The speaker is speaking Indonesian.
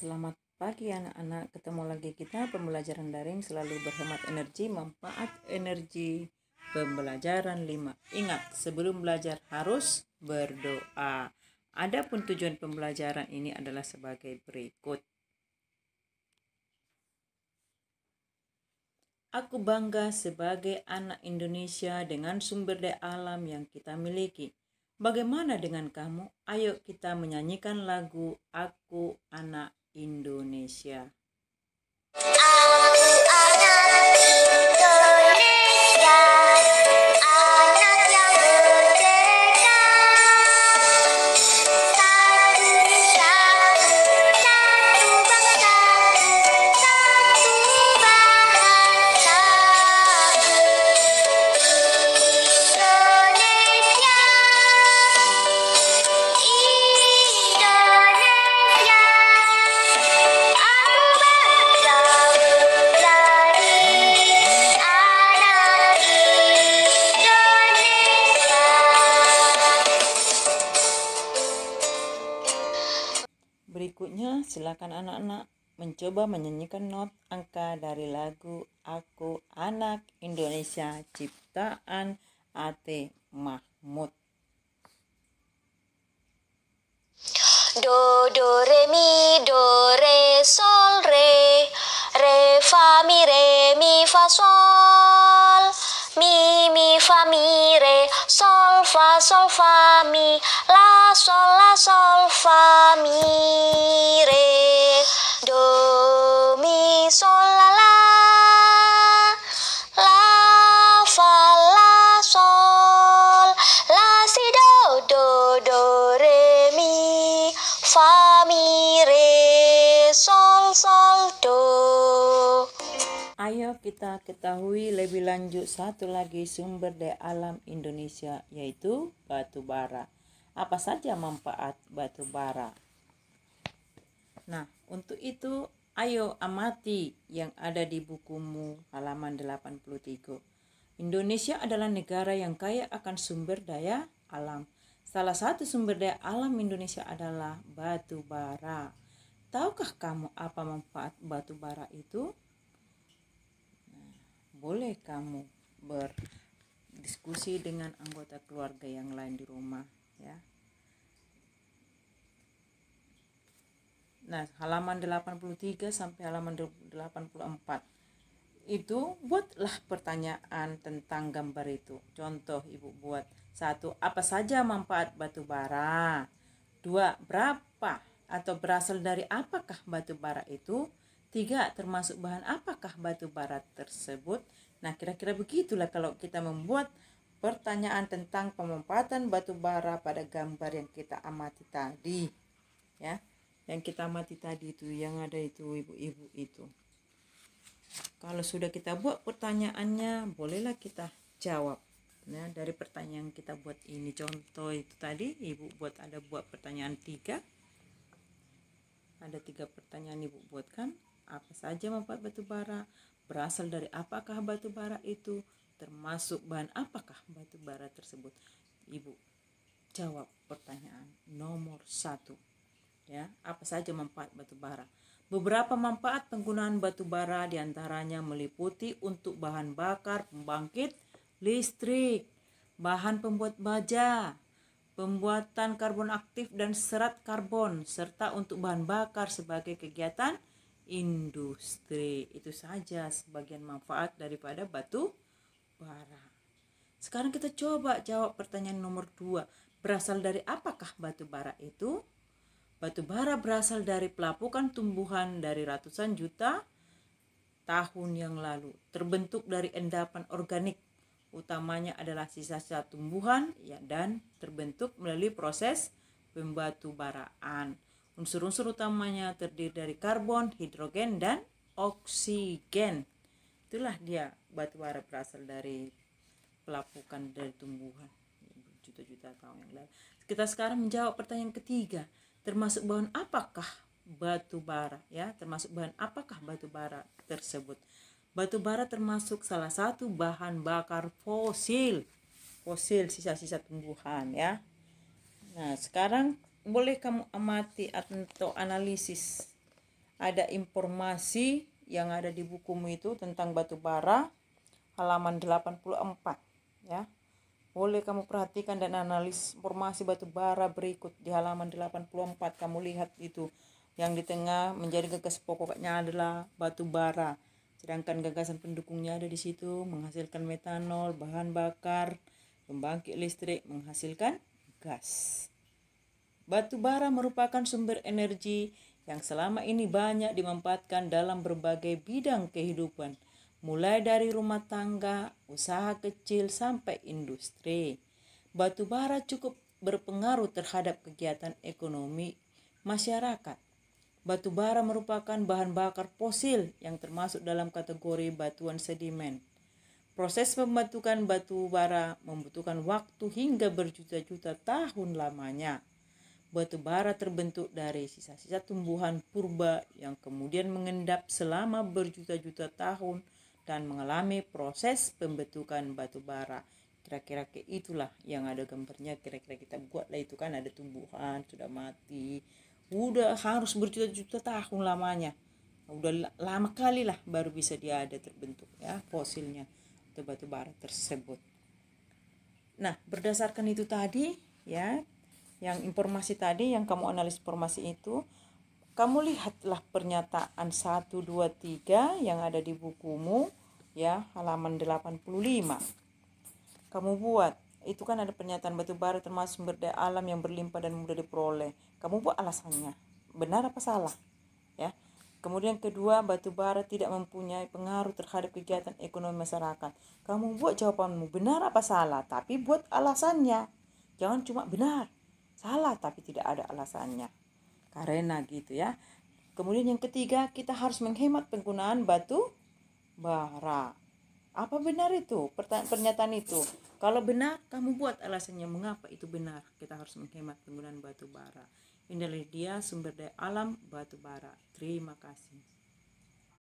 Selamat pagi anak-anak, ketemu lagi kita pembelajaran daring selalu berhemat energi, manfaat energi pembelajaran 5. Ingat, sebelum belajar harus berdoa. Adapun tujuan pembelajaran ini adalah sebagai berikut. Aku bangga sebagai anak Indonesia dengan sumber daya alam yang kita miliki. Bagaimana dengan kamu? Ayo kita menyanyikan lagu Aku Anak Indonesia. Berikutnya, silakan anak-anak mencoba menyanyikan not angka dari lagu Aku Anak Indonesia ciptaan A.T. Mahmud. Do, do, re, mi, do, re, sol, re, fa, sol, mi, fa, mi, re, sol, fa, mi, la, sol, fa, mi, re, do, mi, sol, la, fa, la, sol, la, si, do, re, mi, fa, mi, re, sol, do. Ayo kita ketahui lebih lanjut satu lagi sumber daya alam Indonesia, yaitu batu bara. Apa saja manfaat batu bara? Nah, untuk itu ayo amati yang ada di bukumu halaman 83. Indonesia adalah negara yang kaya akan sumber daya alam. Salah satu sumber daya alam Indonesia adalah batu bara. Tahukah kamu apa manfaat batu bara itu? Boleh kamu berdiskusi dengan anggota keluarga yang lain di rumah, ya. Nah, halaman 83 sampai halaman 84 itu buatlah pertanyaan tentang gambar itu. Contoh ibu buat: 1. Apa saja manfaat batu bara? 2. Berapa atau berasal dari apakah batu bara itu? 3. Termasuk bahan apakah batu bara tersebut? Nah, kira-kira begitulah kalau kita membuat pertanyaan tentang pemanfaatan batu bara pada gambar yang kita amati tadi, ya. Yang kita amati tadi itu, yang ada itu ibu-ibu itu. Kalau sudah kita buat pertanyaannya, bolehlah kita jawab. Nah, dari pertanyaan yang kita buat ini, contoh itu tadi ibu buat pertanyaan 3. Ada 3 pertanyaan ibu buatkan. Apa saja manfaat batu bara? Berasal dari apakah batu bara itu? Termasuk bahan apakah batu bara tersebut? Ibu jawab pertanyaan nomor 1. Ya, apa saja manfaat batu bara? Beberapa manfaat penggunaan batu bara diantaranya meliputi untuk bahan bakar pembangkit listrik, bahan pembuat baja, pembuatan karbon aktif dan serat karbon, serta untuk bahan bakar sebagai kegiatan industri. Itu saja sebagian manfaat daripada batu bara. Sekarang kita coba jawab pertanyaan nomor 2. Berasal dari apakah batu bara itu? Batu bara berasal dari pelapukan tumbuhan dari ratusan juta tahun yang lalu. Terbentuk dari endapan organik, utamanya adalah sisa-sisa tumbuhan, ya, dan terbentuk melalui proses pembatubaraan. Unsur-unsur utamanya terdiri dari karbon, hidrogen, dan oksigen. Itulah dia batu bara berasal dari pelapukan dari tumbuhan juta-juta tahun yang lalu. Kita sekarang menjawab pertanyaan ketiga. Termasuk bahan apakah batu bara, ya? Termasuk bahan apakah batu bara tersebut? Batu bara termasuk salah satu bahan bakar fosil sisa-sisa tumbuhan, ya. Nah, sekarang boleh kamu amati atau analisis ada informasi yang ada di bukumu itu tentang batu bara, halaman 84 ya. Boleh kamu perhatikan dan analis informasi batu bara berikut di halaman 84. Kamu lihat itu. Yang di tengah menjadi gagas pokoknya adalah batu bara. Sedangkan gagasan pendukungnya ada di situ, menghasilkan metanol, bahan bakar, pembangkit listrik, menghasilkan gas. Batu bara merupakan sumber energi yang selama ini banyak dimanfaatkan dalam berbagai bidang kehidupan, mulai dari rumah tangga, usaha kecil, sampai industri. Batu bara cukup berpengaruh terhadap kegiatan ekonomi masyarakat. Batu bara merupakan bahan bakar fosil yang termasuk dalam kategori batuan sedimen. Proses pembentukan batu bara membutuhkan waktu hingga berjuta-juta tahun lamanya. Batu bara terbentuk dari sisa-sisa tumbuhan purba yang kemudian mengendap selama berjuta-juta tahun dan mengalami proses pembentukan batu bara. Kira-kira kayak itulah yang ada gambarnya. Kira-kira kita buatlah itu kan, ada tumbuhan sudah mati, udah harus berjuta-juta tahun lamanya, udah lama kali lah baru bisa dia ada terbentuk ya fosilnya atau batu bara tersebut. Nah, berdasarkan itu tadi ya, yang informasi tadi yang kamu analis informasi itu, kamu lihatlah pernyataan 1, 2, 3 yang ada di bukumu ya, halaman 85. Kamu buat, itu kan ada pernyataan batu bara termasuk sumber daya alam yang berlimpah dan mudah diperoleh. Kamu buat alasannya, benar apa salah ya. Kemudian kedua, batu bara tidak mempunyai pengaruh terhadap kegiatan ekonomi masyarakat. Kamu buat jawabanmu, benar apa salah, tapi buat alasannya. Jangan cuma benar, salah tapi tidak ada alasannya. Karena gitu ya. Kemudian yang ketiga, kita harus menghemat penggunaan batu bara. Apa benar itu? Pernyataan itu. Kalau benar, kamu buat alasannya mengapa itu benar. Kita harus menghemat penggunaan batu bara. Inilah dia sumber daya alam batu bara. Terima kasih.